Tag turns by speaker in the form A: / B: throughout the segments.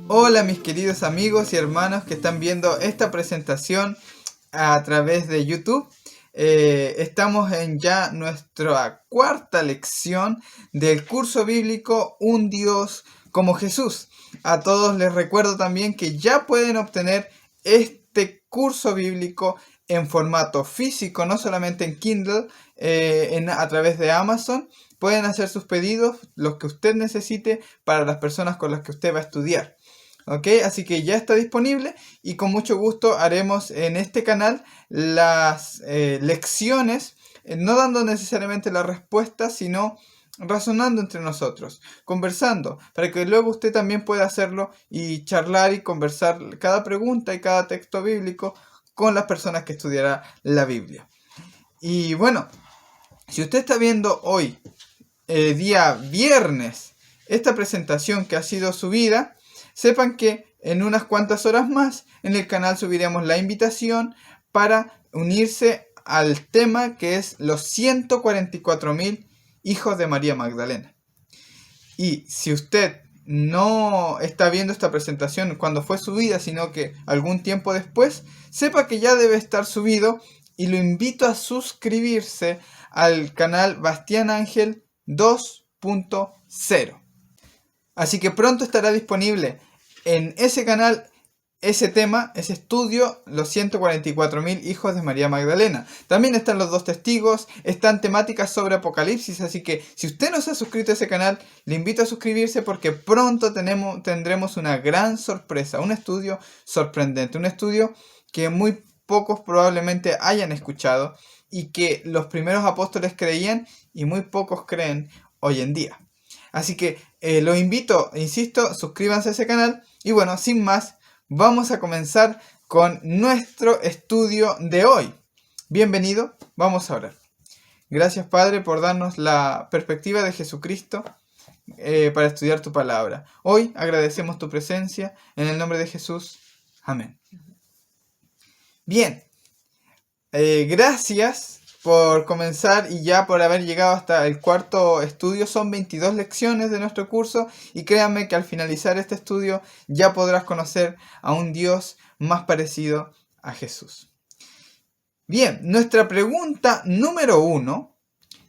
A: Hola mis queridos amigos y hermanos que están viendo esta presentación a través de YouTube. Estamos en ya nuestra cuarta lección del curso bíblico Un Dios como Jesús. A todos les recuerdo también que ya pueden obtener este curso bíblico en formato físico, no solamente en Kindle, a través de Amazon. Pueden hacer sus pedidos, los que usted necesite, para las personas con las que usted va a estudiar. ¿Ok? Así que ya está disponible y con mucho gusto haremos en este canal las lecciones, no dando necesariamente la respuesta, sino razonando entre nosotros, conversando, para que luego usted también pueda hacerlo y charlar y conversar cada pregunta y cada texto bíblico con las personas que estudiará la Biblia. Y bueno, si usted está viendo hoy, día viernes, esta presentación que ha sido subida, sepan que en unas cuantas horas más en el canal subiremos la invitación para unirse al tema que es los 144.000 hijos de María Magdalena. Y si usted no está viendo esta presentación cuando fue subida, sino que algún tiempo después, sepa que ya debe estar subido y lo invito a suscribirse al canal Bastián Ángel 2.0. Así que pronto estará disponible en ese canal ese tema, ese estudio, los 144.000 hijos de María Magdalena. También están los dos testigos, están temáticas sobre Apocalipsis, así que si usted no se ha suscrito a ese canal, le invito a suscribirse porque pronto tendremos una gran sorpresa, un estudio sorprendente, un estudio que muy pocos probablemente hayan escuchado y que los primeros apóstoles creían y muy pocos creen hoy en día. Así que los invito, insisto, suscríbanse a ese canal y bueno, sin más, vamos a comenzar con nuestro estudio de hoy. Bienvenido, vamos a orar. Gracias Padre por darnos la perspectiva de Jesucristo para estudiar tu palabra. Hoy agradecemos tu presencia en el nombre de Jesús. Amén. Bien, gracias por comenzar y ya por haber llegado hasta el cuarto estudio. Son 22 lecciones de nuestro curso y créanme que al finalizar este estudio ya podrás conocer a un Dios más parecido a Jesús. Bien, nuestra pregunta número 1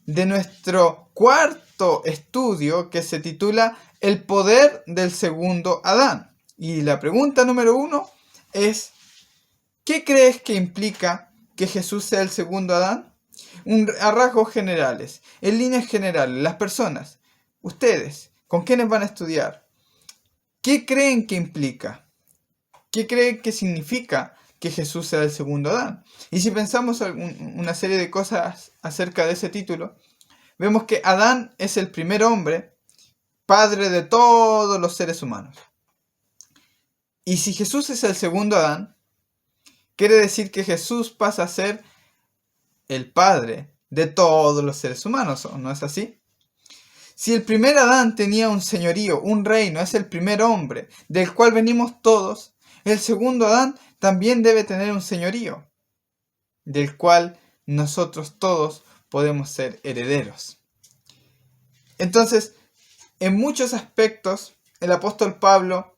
A: de nuestro cuarto estudio, que se titula El poder del segundo Adán. Y la pregunta número 1 es: ¿qué crees que implica que Jesús sea el segundo Adán? A rasgos generales, en líneas generales, las personas, ustedes, ¿con quiénes van a estudiar? ¿Qué creen que implica? ¿Qué creen que significa que Jesús sea el segundo Adán? Y si pensamos una serie de cosas acerca de ese título, vemos que Adán es el primer hombre, padre de todos los seres humanos. Y si Jesús es el segundo Adán, quiere decir que Jesús pasa a ser el padre de todos los seres humanos, ¿no es así? Si el primer Adán tenía un señorío, un reino, es el primer hombre, del cual venimos todos, el segundo Adán también debe tener un señorío, del cual nosotros todos podemos ser herederos. Entonces, en muchos aspectos, el apóstol Pablo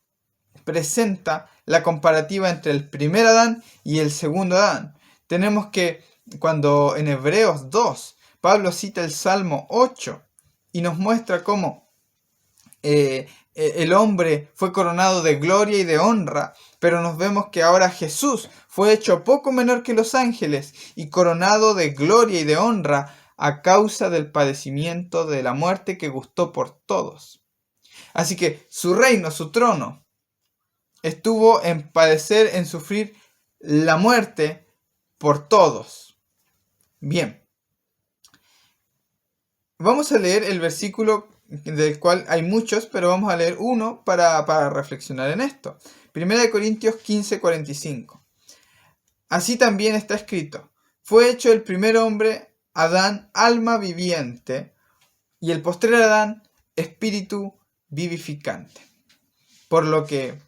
A: presenta la comparativa entre el primer Adán y el segundo Adán. Tenemos que, cuando en Hebreos 2, Pablo cita el Salmo 8 y nos muestra cómo el hombre fue coronado de gloria y de honra, pero nos vemos que ahora Jesús fue hecho poco menor que los ángeles y coronado de gloria y de honra a causa del padecimiento de la muerte que gustó por todos. Así que su reino, su trono, estuvo en padecer, en sufrir la muerte por todos. Bien. Vamos a leer el versículo del cual hay muchos, pero vamos a leer uno para reflexionar en esto. 1 Corintios 15:45. Así también está escrito: fue hecho el primer hombre, Adán, alma viviente, y el postrer Adán, espíritu vivificante. Por lo que,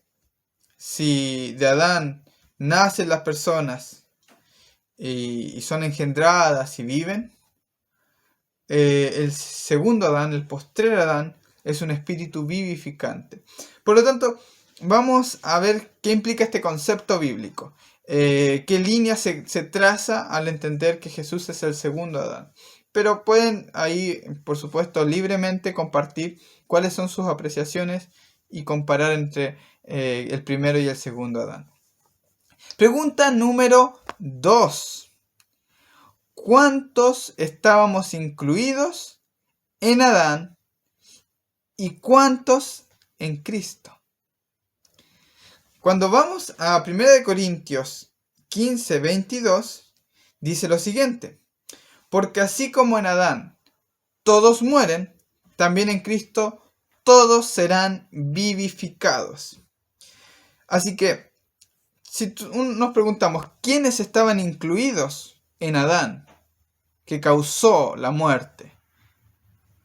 A: si de Adán nacen las personas y son engendradas y viven, el segundo Adán, el postrer Adán, es un espíritu vivificante. Por lo tanto, vamos a ver qué implica este concepto bíblico. Qué línea se traza al entender que Jesús es el segundo Adán. Pero pueden ahí, por supuesto, libremente compartir cuáles son sus apreciaciones y comparar entre el primero y el segundo Adán. Pregunta número 2. ¿Cuántos estábamos incluidos en Adán y cuántos en Cristo? Cuando vamos a 1 Corintios 15, 22, dice lo siguiente: porque así como en Adán todos mueren, también en Cristo todos serán vivificados. Así que, si nos preguntamos, ¿quiénes estaban incluidos en Adán que causó la muerte?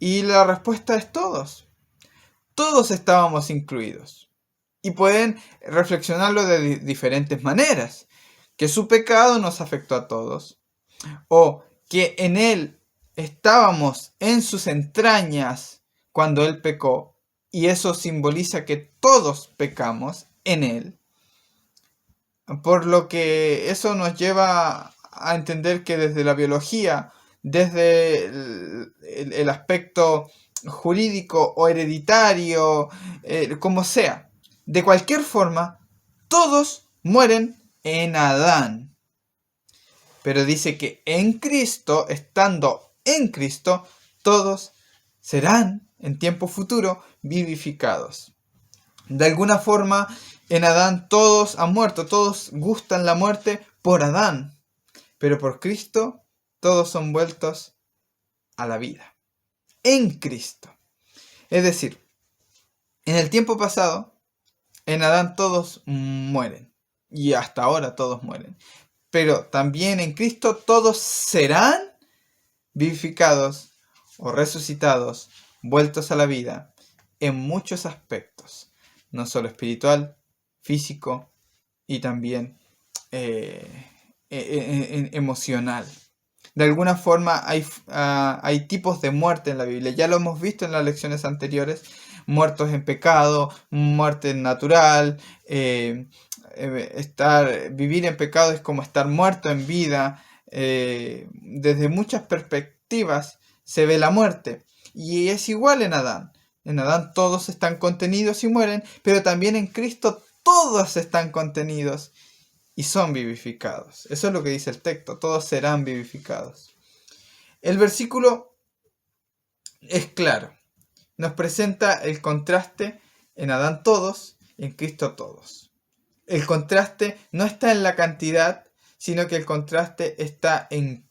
A: Y la respuesta es todos. Todos estábamos incluidos. Y pueden reflexionarlo de diferentes maneras. Que su pecado nos afectó a todos. O que en él estábamos en sus entrañas cuando él pecó. Y eso simboliza que todos pecamos en él. Por lo que eso nos lleva a entender que desde la biología, desde el aspecto jurídico o hereditario, como sea, de cualquier forma, todos mueren en Adán. Pero dice que en Cristo, estando en Cristo, todos serán en tiempo futuro vivificados. De alguna forma, en Adán todos han muerto, todos gustan la muerte por Adán, pero por Cristo todos son vueltos a la vida. En Cristo. Es decir, en el tiempo pasado, en Adán todos mueren, y hasta ahora todos mueren. Pero también en Cristo todos serán vivificados o resucitados, vueltos a la vida, en muchos aspectos. No solo espiritual, físico y también emocional. De alguna forma hay tipos de muerte en la Biblia. Ya lo hemos visto en las lecciones anteriores. Muertos en pecado, muerte natural. Vivir en pecado es como estar muerto en vida. Desde muchas perspectivas se ve la muerte. Y es igual en Adán. En Adán todos están contenidos y mueren, pero también en Cristo todos están contenidos y son vivificados. Eso es lo que dice el texto, todos serán vivificados. El versículo es claro, nos presenta el contraste en Adán todos y en Cristo todos. El contraste no está en la cantidad, sino que el contraste está en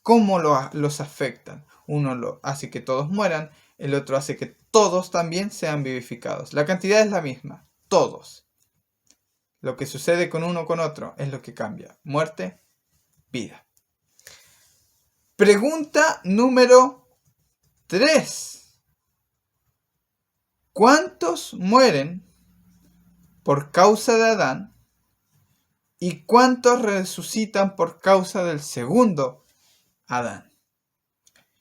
A: cómo los afectan. Uno lo hace que todos mueran, el otro hace que todos también sean vivificados. La cantidad es la misma, todos. Lo que sucede con uno o con otro es lo que cambia. Muerte, vida. Pregunta número 3. ¿Cuántos mueren por causa de Adán y cuántos resucitan por causa del segundo Adán?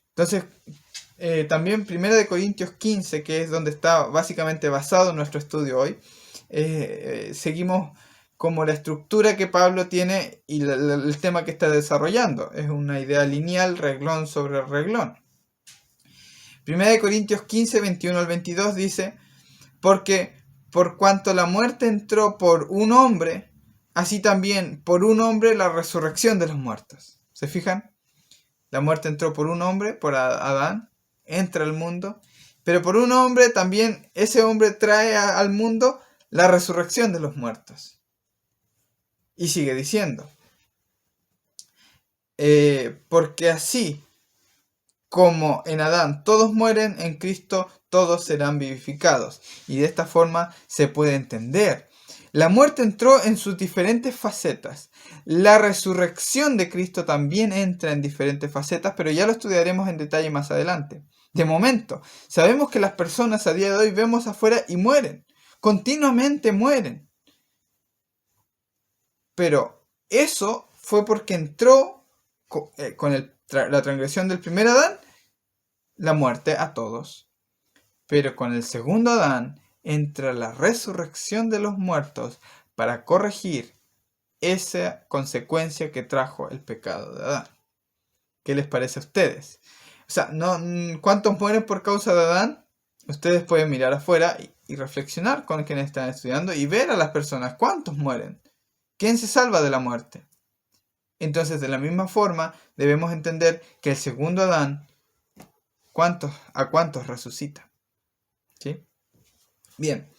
A: Entonces, también 1 Corintios 15, que es donde está básicamente basado nuestro estudio hoy, seguimos como la estructura que Pablo tiene y el tema que está desarrollando. Es una idea lineal, reglón sobre reglón. 1 Corintios 15, 21 al 22 dice: porque por cuanto la muerte entró por un hombre, así también por un hombre la resurrección de los muertos. ¿Se fijan? La muerte entró por un hombre, por Adán, entra al mundo, pero por un hombre también ese hombre trae al mundo la resurrección de los muertos. Y sigue diciendo, porque así como en Adán todos mueren, en Cristo todos serán vivificados. Y de esta forma se puede entender. La muerte entró en sus diferentes facetas. La resurrección de Cristo también entra en diferentes facetas, pero ya lo estudiaremos en detalle más adelante. De momento, sabemos que las personas a día de hoy vemos afuera y mueren. Continuamente mueren. Pero eso fue porque entró con la transgresión del primer Adán, la muerte a todos. Pero con el segundo Adán entre la resurrección de los muertos para corregir esa consecuencia que trajo el pecado de Adán. ¿Qué les parece a ustedes? O sea, ¿cuántos mueren por causa de Adán? Ustedes pueden mirar afuera y reflexionar con quienes están estudiando y ver a las personas. ¿Cuántos mueren? ¿Quién se salva de la muerte? Entonces, de la misma forma, debemos entender que el segundo Adán, ¿a cuántos resucita? ¿Sí? Bien.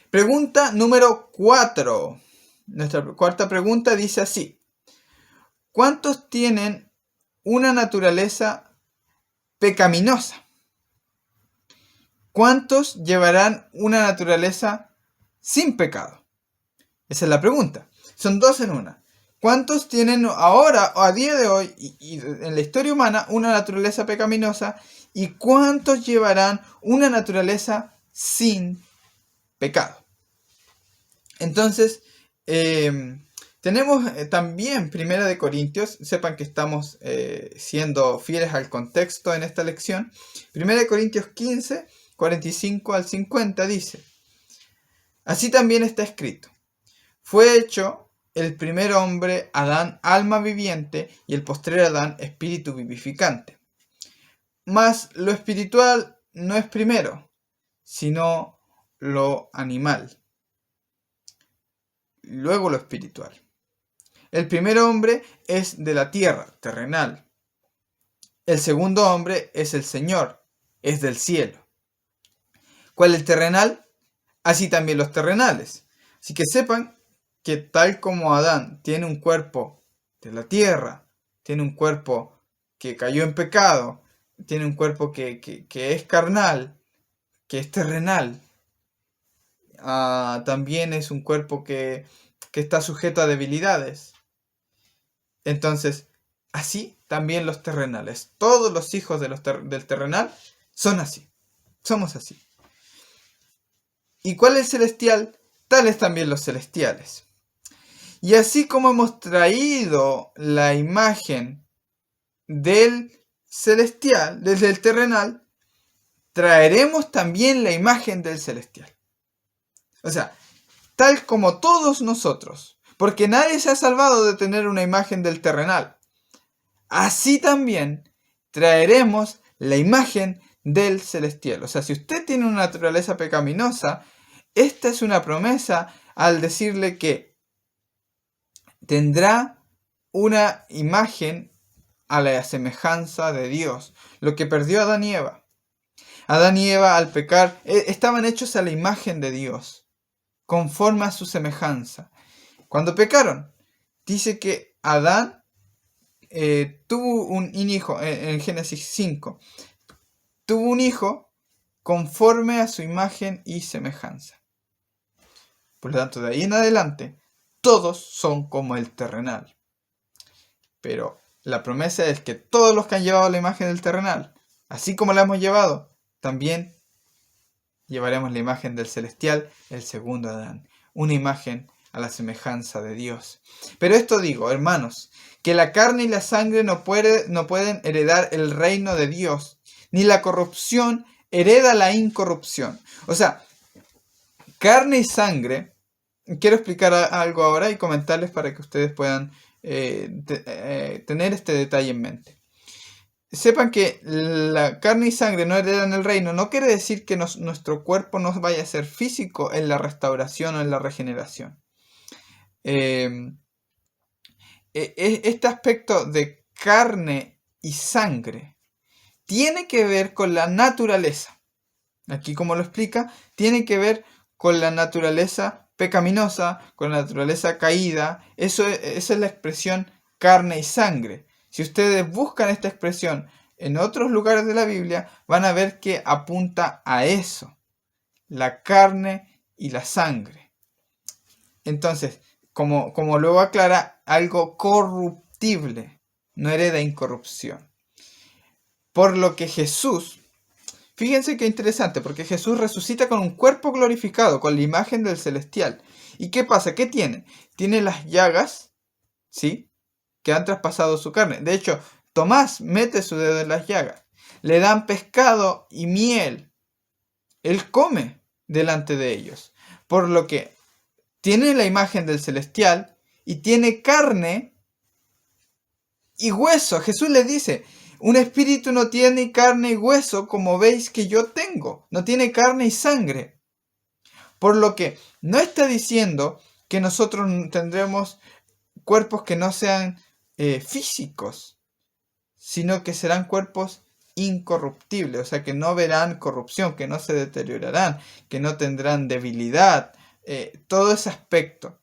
A: Pregunta número 4. Nuestra cuarta pregunta dice así. ¿Cuántos tienen una naturaleza pecaminosa? ¿Cuántos llevarán una naturaleza sin pecado? Esa es la pregunta. Son dos en una. ¿Cuántos tienen ahora, o a día de hoy, y en la historia humana, una naturaleza pecaminosa? ¿Y cuántos llevarán una naturaleza sin pecado? Entonces, tenemos también 1 Corintios. Sepan que estamos siendo fieles al contexto en esta lección. 1 Corintios 15, 45 al 50 dice: así también está escrito: fue hecho el primer hombre, Adán, alma viviente, y el postrer Adán, espíritu vivificante. Mas lo espiritual no es primero, sino lo animal, luego lo espiritual. El primer hombre es de la tierra, terrenal. El segundo hombre es el Señor, es del cielo. ¿Cuál es el terrenal? Así también los terrenales. Así que sepan que tal como Adán tiene un cuerpo de la tierra, tiene un cuerpo que cayó en pecado, tiene un cuerpo que es carnal, que es terrenal, también es un cuerpo que está sujeto a debilidades. Entonces, así también los terrenales. Todos los hijos del terrenal son así. Somos así. ¿Y cuál es el celestial? Tales también los celestiales. Y así como hemos traído la imagen del celestial, desde el terrenal, traeremos también la imagen del celestial. O sea, tal como todos nosotros, porque nadie se ha salvado de tener una imagen del terrenal. Así también traeremos la imagen del celestial. O sea, si usted tiene una naturaleza pecaminosa, esta es una promesa al decirle que tendrá una imagen a la semejanza de Dios. Lo que perdió Adán y Eva. Adán y Eva al pecar estaban hechos a la imagen de Dios, conforme a su semejanza. Cuando pecaron, dice que Adán tuvo un hijo, en Génesis 5, tuvo un hijo conforme a su imagen y semejanza. Por lo tanto, de ahí en adelante, todos son como el terrenal. Pero la promesa es que todos los que han llevado la imagen del terrenal, así como la hemos llevado, también llevaremos la imagen del celestial, el segundo Adán. Una imagen a la semejanza de Dios. Pero esto digo, hermanos, que la carne y la sangre no pueden heredar el reino de Dios, ni la corrupción hereda la incorrupción. O sea, carne y sangre, quiero explicar algo ahora y comentarles para que ustedes puedan tener este detalle en mente. Sepan que la carne y sangre no heredan el reino, no quiere decir que nuestro cuerpo no vaya a ser físico en la restauración o en la regeneración. Este aspecto de carne y sangre tiene que ver con la naturaleza. Aquí, como lo explica, tiene que ver con la naturaleza pecaminosa, con la naturaleza caída. Esa es la expresión carne y sangre. Si ustedes buscan esta expresión en otros lugares de la Biblia, van a ver que apunta a eso, la carne y la sangre. Entonces, como luego aclara, algo corruptible, no hereda incorrupción. Por lo que Jesús, fíjense qué interesante, porque Jesús resucita con un cuerpo glorificado, con la imagen del celestial. ¿Y qué pasa? ¿Qué tiene? Tiene las llagas, ¿sí?, que han traspasado su carne. De hecho, Tomás mete su dedo en las llagas. Le dan pescado y miel. Él come delante de ellos. Por lo que tiene la imagen del celestial y tiene carne y hueso. Jesús les dice, un espíritu no tiene carne y hueso como veis que yo tengo. No tiene carne y sangre. Por lo que no está diciendo que nosotros tendremos cuerpos que no sean físicos, sino que serán cuerpos incorruptibles, o sea, que no verán corrupción, que no se deteriorarán, que no tendrán debilidad, todo ese aspecto.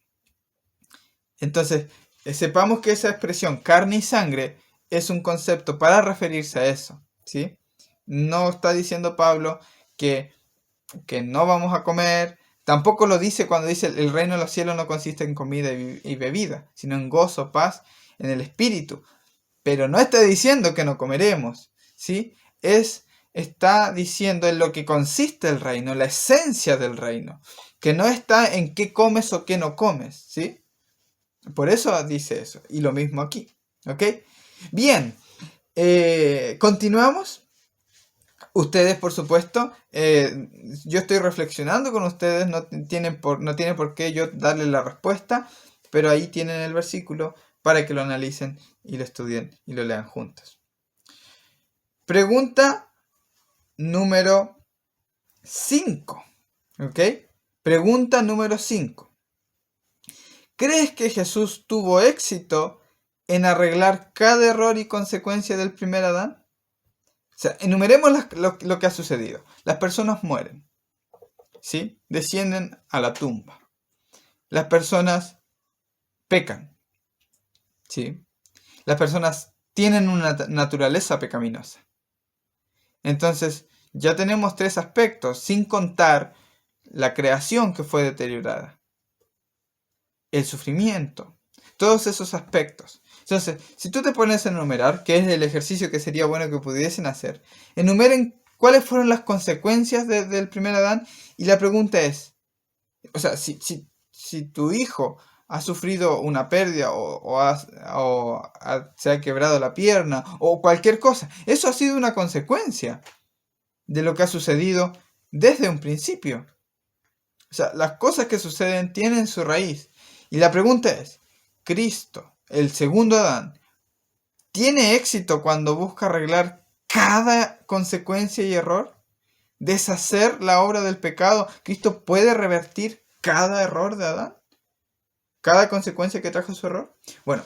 A: Entonces, sepamos que esa expresión carne y sangre es un concepto para referirse a eso, ¿sí? No está diciendo Pablo que no vamos a comer, tampoco lo dice cuando dice el reino de los cielos no consiste en comida y bebida, sino en gozo, paz, en el espíritu. Pero no está diciendo que no comeremos, ¿sí? Está diciendo en lo que consiste el reino, la esencia del reino, que no está en qué comes o qué no comes, ¿sí? Por eso dice eso, y lo mismo aquí, ¿ok? Bien, continuamos. Ustedes, por supuesto, yo estoy reflexionando con ustedes, no tiene por qué yo darles la respuesta, pero ahí tienen el versículo para que lo analicen y lo estudien y lo lean juntos. Pregunta número 5, ¿ok? Pregunta número 5. ¿Crees que Jesús tuvo éxito en arreglar cada error y consecuencia del primer Adán? O sea, enumeremos lo que ha sucedido. Las personas mueren, ¿sí? Descienden a la tumba. Las personas pecan, ¿sí? Las personas tienen una naturaleza pecaminosa. Entonces, ya tenemos 3 aspectos, sin contar la creación que fue deteriorada. El sufrimiento, todos esos aspectos. Entonces, si tú te pones a enumerar, que es el ejercicio que sería bueno que pudiesen hacer, enumeren cuáles fueron las consecuencias del primer Adán, y la pregunta es, o sea, si tu hijo ha sufrido una pérdida se ha quebrado la pierna o cualquier cosa, eso ha sido una consecuencia de lo que ha sucedido desde un principio. O sea, las cosas que suceden tienen su raíz. Y la pregunta es, ¿Cristo, el segundo Adán, tiene éxito cuando busca arreglar cada consecuencia y error? ¿Deshacer la obra del pecado? ¿Cristo puede revertir cada error de Adán? ¿Cada consecuencia que trajo su error? Bueno,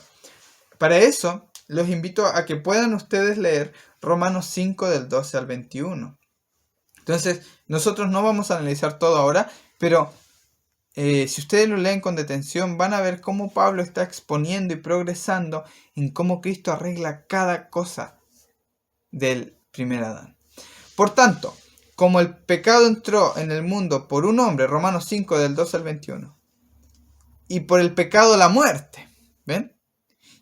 A: para eso los invito a que puedan ustedes leer Romanos 5 del 12 al 21. Entonces, nosotros no vamos a analizar todo ahora, pero si ustedes lo leen con detención, van a ver cómo Pablo está exponiendo y progresando en cómo Cristo arregla cada cosa del primer Adán. Por tanto, como el pecado entró en el mundo por un hombre, Romanos 5 del 12 al 21, y por el pecado la muerte, ¿ven?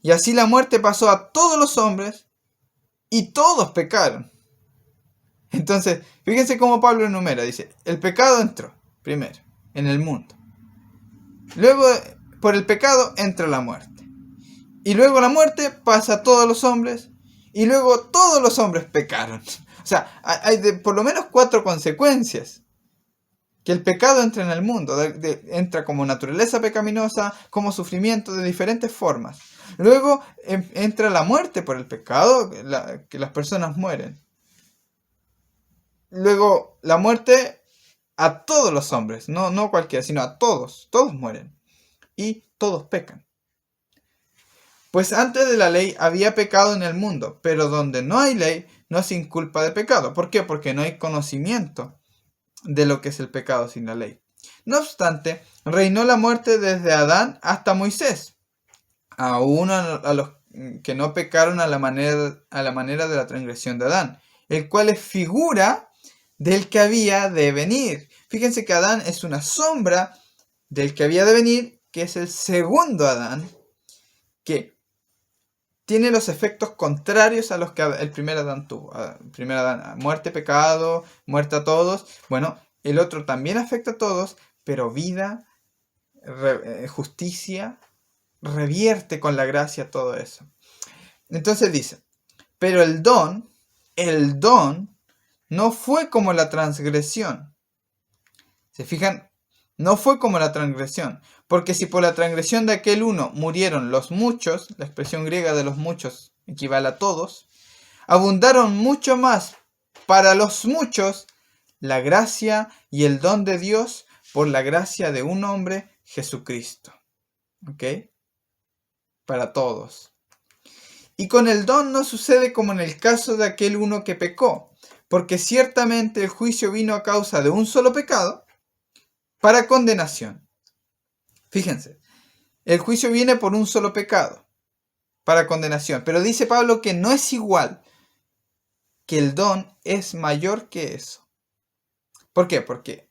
A: Y así la muerte pasó a todos los hombres y todos pecaron. Entonces, fíjense cómo Pablo enumera, dice, el pecado entró primero en el mundo. Luego, por el pecado, entra la muerte. Y luego la muerte pasa a todos los hombres. Y luego todos los hombres pecaron. O sea, hay por lo menos 4 consecuencias. Que el pecado entra en el mundo. Entra como naturaleza pecaminosa, como sufrimiento de diferentes formas. Luego entra la muerte por el pecado, que las personas mueren. Luego la muerte a todos los hombres. No cualquiera, sino a todos. Todos mueren. Y todos pecan. Pues antes de la ley había pecado en el mundo, pero donde no hay ley no se inculpa de pecado. ¿Por qué? Porque no hay conocimiento de lo que es el pecado sin la ley. No obstante, reinó la muerte desde Adán hasta Moisés, aún a los que no pecaron a la manera de la transgresión de Adán, el cual es figura del que había de venir. Fíjense que Adán es una sombra del que había de venir, que es el segundo Adán, que tiene los efectos contrarios a los que el primer Adán tuvo. El primer Adán, muerte, pecado, muerte a todos. Bueno, el otro también afecta a todos, pero vida, justicia, revierte con la gracia todo eso. Entonces dice, pero el don no fue como la transgresión. ¿Se fijan? No fue como la transgresión, porque si por la transgresión de aquel uno murieron los muchos, la expresión griega de los muchos equivale a todos, abundaron mucho más para los muchos la gracia y el don de Dios por la gracia de un hombre, Jesucristo. ¿Ok? Para todos. Y con el don no sucede como en el caso de aquel uno que pecó, porque ciertamente el juicio vino a causa de un solo pecado para condenación. Fíjense, el juicio viene por un solo pecado para condenación, pero dice Pablo que no es igual, que el don es mayor que eso. ¿Por qué? Porque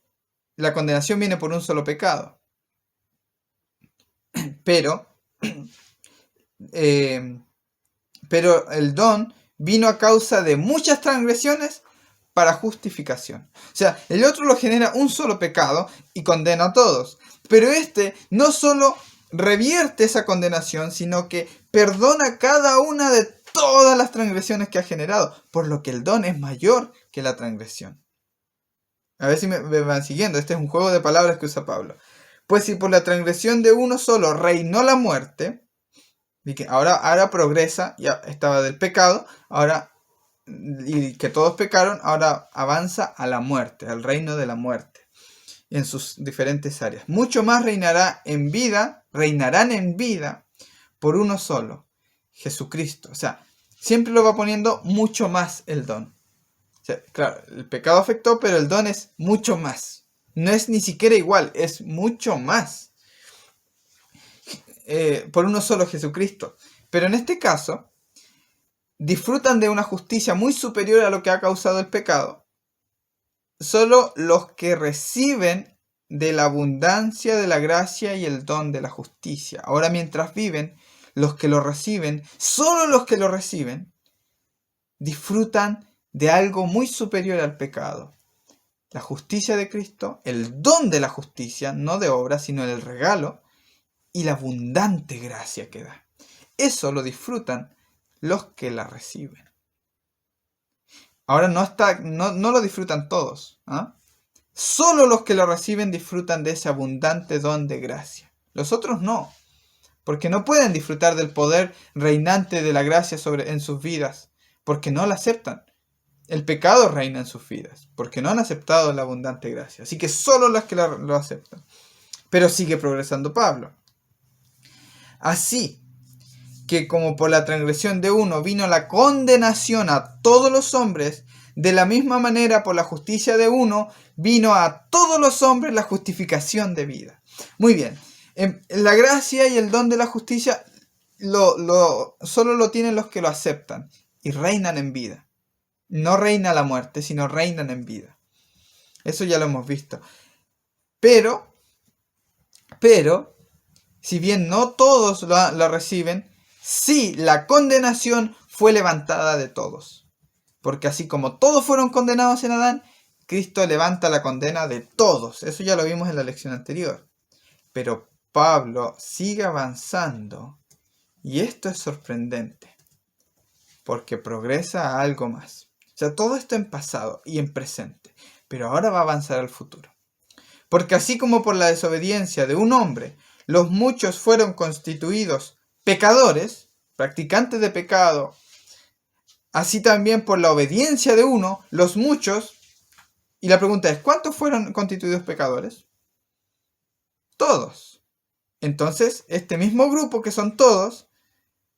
A: la condenación viene por un solo pecado, pero el don vino a causa de muchas transgresiones para justificación. O sea, el otro lo genera un solo pecado y condena a todos. Pero este no solo revierte esa condenación, sino que perdona cada una de todas las transgresiones que ha generado, por lo que el don es mayor que la transgresión. A ver si me van siguiendo. Este es un juego de palabras que usa Pablo. Pues si por la transgresión de uno solo reinó la muerte, y que ahora progresa, ya estaba del pecado, ahora, y que todos pecaron, ahora avanza a la muerte, al reino de la muerte, en sus diferentes áreas. Mucho más reinarán en vida por uno solo, Jesucristo. O sea, siempre lo va poniendo mucho más el don. O sea, claro, el pecado afectó, pero el don es mucho más. No es ni siquiera igual, es mucho más. Por uno solo, Jesucristo. Pero en este caso, disfrutan de una justicia muy superior a lo que ha causado el pecado. Solo los que reciben de la abundancia de la gracia y el don de la justicia. Ahora, mientras viven, los que lo reciben, solo los que lo reciben, disfrutan de algo muy superior al pecado. La justicia de Cristo, el don de la justicia, no de obra, sino el regalo, y la abundante gracia que da. Eso lo disfrutan los que la reciben. Ahora no lo disfrutan todos. Solo los que lo reciben disfrutan de ese abundante don de gracia. Los otros no, porque no pueden disfrutar del poder reinante de la gracia en sus vidas, porque no la aceptan. El pecado reina en sus vidas, porque no han aceptado la abundante gracia. Así que solo los que lo aceptan. Pero sigue progresando Pablo. Así que como por la transgresión de uno vino la condenación a todos los hombres, de la misma manera por la justicia de uno vino a todos los hombres la justificación de vida. Muy bien, la gracia y el don de la justicia solo lo tienen los que lo aceptan y reinan en vida. No reina la muerte, sino reinan en vida. Eso ya lo hemos visto. Pero si bien no todos la reciben, sí la condenación fue levantada de todos. Porque así como todos fueron condenados en Adán, Cristo levanta la condena de todos. Eso ya lo vimos en la lección anterior. Pero Pablo sigue avanzando y esto es sorprendente porque progresa a algo más. O sea, todo esto en pasado y en presente, pero ahora va a avanzar al futuro. Porque así como por la desobediencia de un hombre, los muchos fueron constituidos pecadores, practicantes de pecado, así también por la obediencia de uno, los muchos, y la pregunta es, ¿cuántos fueron constituidos pecadores? Todos. Entonces, este mismo grupo que son todos,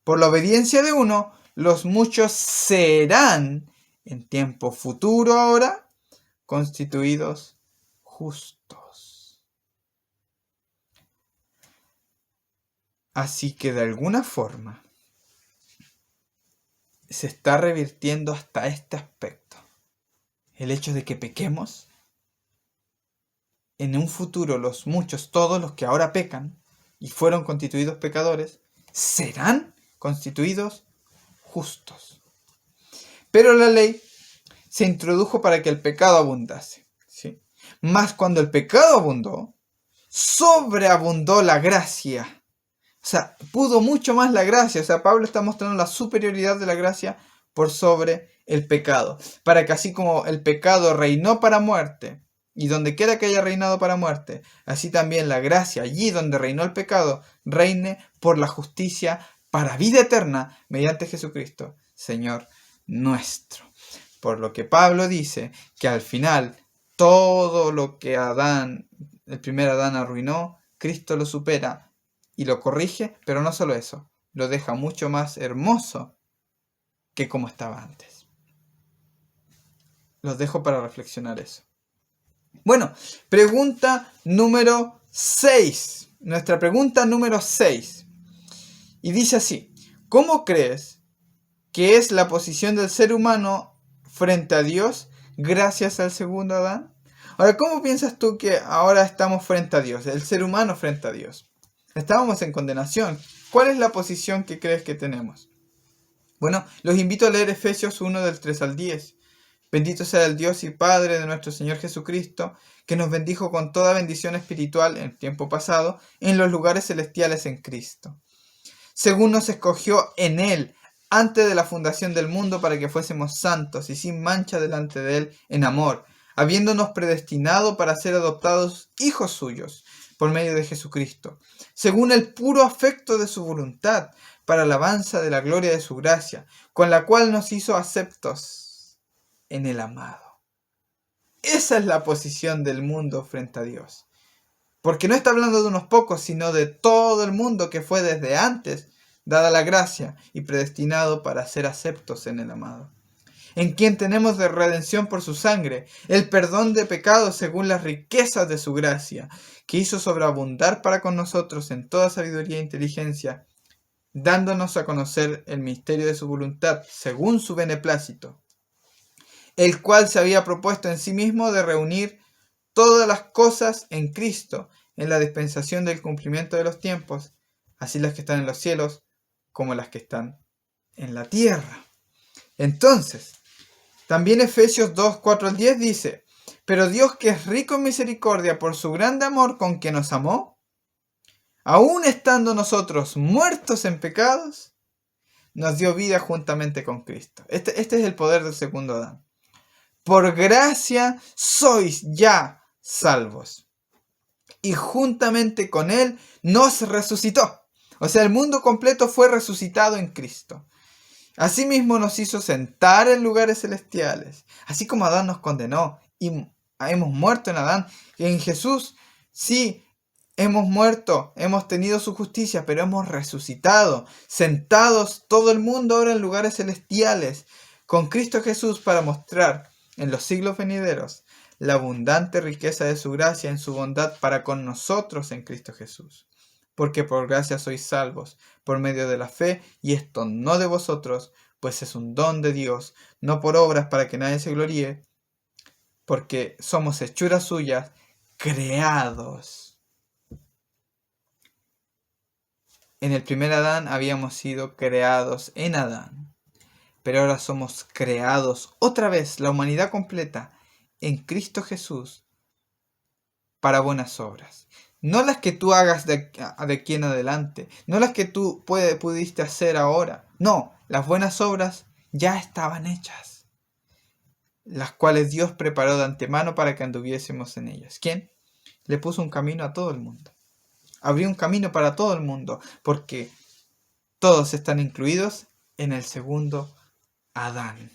A: por la obediencia de uno, los muchos serán, en tiempo futuro ahora, constituidos justos. Así que de alguna forma se está revirtiendo hasta este aspecto. El hecho de que pequemos, en un futuro los muchos, todos los que ahora pecan y fueron constituidos pecadores, serán constituidos justos. Pero la ley se introdujo para que el pecado abundase, ¿sí? Mas cuando el pecado abundó, sobreabundó la gracia. O sea, pudo mucho más la gracia. O sea, Pablo está mostrando la superioridad de la gracia por sobre el pecado. Para que así como el pecado reinó para muerte, y donde quiera que haya reinado para muerte, así también la gracia, allí donde reinó el pecado, reine por la justicia para vida eterna mediante Jesucristo, Señor nuestro. Por lo que Pablo dice que al final todo lo que el primer Adán arruinó, Cristo lo supera y lo corrige, pero no solo eso, lo deja mucho más hermoso que como estaba antes. Los dejo para reflexionar eso. Bueno, pregunta número 6. Nuestra pregunta número 6. Y dice así: ¿cómo crees que es la posición del ser humano frente a Dios gracias al segundo Adán? Ahora, ¿cómo piensas tú que ahora estamos frente a Dios, el ser humano frente a Dios? Estábamos en condenación. ¿Cuál es la posición que crees que tenemos? Bueno, los invito a leer Efesios 1 del 3 al 10. Bendito sea el Dios y Padre de nuestro Señor Jesucristo, que nos bendijo con toda bendición espiritual en el tiempo pasado, en los lugares celestiales en Cristo. Según nos escogió en Él, antes de la fundación del mundo, para que fuésemos santos y sin mancha delante de Él en amor, habiéndonos predestinado para ser adoptados hijos suyos, por medio de Jesucristo, según el puro afecto de su voluntad, para alabanza de la gloria de su gracia, con la cual nos hizo aceptos en el amado. Esa es la posición del mundo frente a Dios. Porque no está hablando de unos pocos, sino de todo el mundo que fue desde antes dada la gracia y predestinado para ser aceptos en el amado. En quien tenemos de redención por su sangre, el perdón de pecados según las riquezas de su gracia, que hizo sobreabundar para con nosotros en toda sabiduría e inteligencia, dándonos a conocer el misterio de su voluntad según su beneplácito, el cual se había propuesto en sí mismo de reunir todas las cosas en Cristo, en la dispensación del cumplimiento de los tiempos, así las que están en los cielos como las que están en la tierra. Entonces, también Efesios 2, 4 al 10 dice: pero Dios, que es rico en misericordia por su grande amor con que nos amó, aun estando nosotros muertos en pecados, nos dio vida juntamente con Cristo. Este es el poder del segundo Adán. Por gracia sois ya salvos. Y juntamente con Él nos resucitó. O sea, el mundo completo fue resucitado en Cristo. Asimismo nos hizo sentar en lugares celestiales. Así como Adán nos condenó y hemos muerto en Adán. Y en Jesús, sí, hemos muerto, hemos tenido su justicia, pero hemos resucitado. Sentados todo el mundo ahora en lugares celestiales. Con Cristo Jesús para mostrar en los siglos venideros la abundante riqueza de su gracia en su bondad para con nosotros en Cristo Jesús. Porque por gracia sois salvos, por medio de la fe, y esto no de vosotros, pues es un don de Dios, no por obras para que nadie se gloríe, porque somos hechuras suyas, creados. En el primer Adán habíamos sido creados en Adán, pero ahora somos creados otra vez, la humanidad completa, en Cristo Jesús, para buenas obras. No las que tú hagas de aquí en adelante, no las que tú pudiste hacer ahora. No, las buenas obras ya estaban hechas, las cuales Dios preparó de antemano para que anduviésemos en ellas. ¿Quién? Le puso un camino a todo el mundo. Abrió un camino para todo el mundo, porque todos están incluidos en el segundo Adán.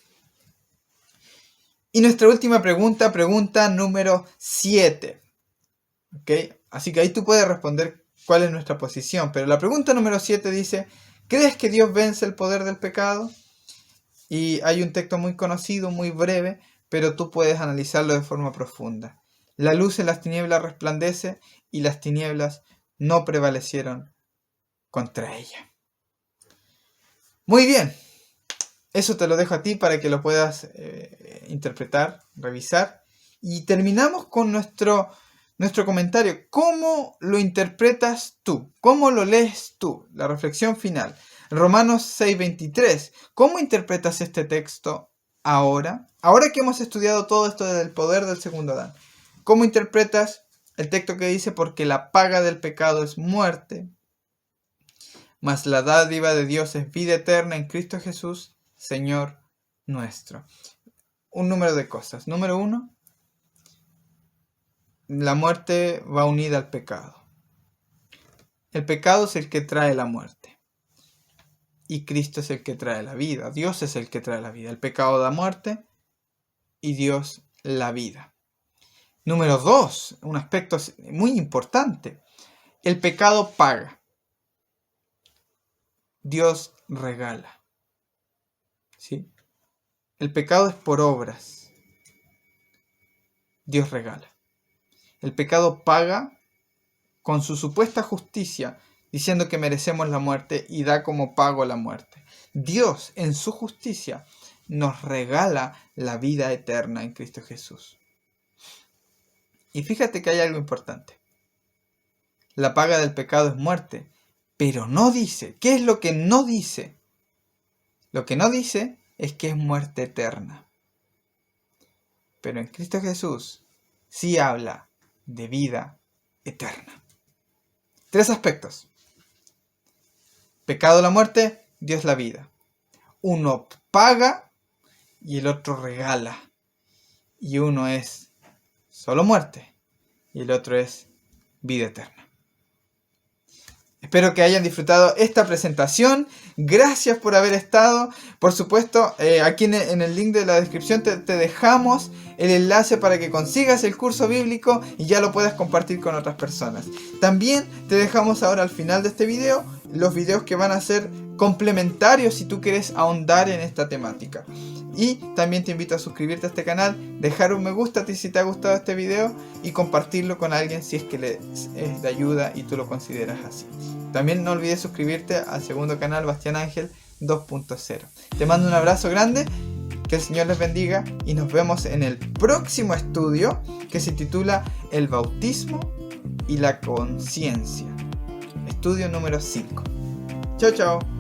A: Y nuestra última pregunta número 7. ¿Ok? Así que ahí tú puedes responder cuál es nuestra posición. Pero la pregunta número 7 dice: ¿crees que Dios vence el poder del pecado? Y hay un texto muy conocido, muy breve, pero tú puedes analizarlo de forma profunda. La luz en las tinieblas resplandece y las tinieblas no prevalecieron contra ella. Muy bien. Eso te lo dejo a ti para que lo puedas interpretar, revisar. Y terminamos con nuestro comentario. ¿Cómo lo interpretas tú? ¿Cómo lo lees tú? La reflexión final. Romanos 6:23. ¿Cómo interpretas este texto ahora? Ahora que hemos estudiado todo esto del poder del segundo Adán. ¿Cómo interpretas el texto que dice: porque la paga del pecado es muerte, mas la dádiva de Dios es vida eterna en Cristo Jesús, Señor nuestro? Un número de cosas. Número 1. la muerte va unida al pecado. El pecado es el que trae la muerte. Y Cristo es el que trae la vida. Dios es el que trae la vida. El pecado da muerte y Dios la vida. Número 2, un aspecto muy importante. El pecado paga. Dios regala. ¿Sí? El pecado es por obras. Dios regala. El pecado paga con su supuesta justicia, diciendo que merecemos la muerte y da como pago la muerte. Dios, en su justicia, nos regala la vida eterna en Cristo Jesús. Y fíjate que hay algo importante. La paga del pecado es muerte, pero no dice. ¿Qué es lo que no dice? Lo que no dice es que es muerte eterna. Pero en Cristo Jesús sí habla de vida eterna. 3 aspectos. Pecado la muerte, Dios la vida. Uno paga y el otro regala. Y uno es solo muerte y el otro es vida eterna. Espero que hayan disfrutado esta presentación. Gracias por haber estado. Por supuesto, aquí en el link de la descripción te dejamos el enlace para que consigas el curso bíblico y ya lo puedas compartir con otras personas. También te dejamos ahora al final de este video los videos que van a ser complementarios si tú quieres ahondar en esta temática. Y también te invito a suscribirte a este canal, dejar un me gusta si te ha gustado este video y compartirlo con alguien si es que les es de ayuda y tú lo consideras así. También no olvides suscribirte al segundo canal Bastián Ángel 2.0. Te mando un abrazo grande, que el Señor les bendiga y nos vemos en el próximo estudio que se titula El bautismo y la conciencia. Estudio número 5. Chao, chao.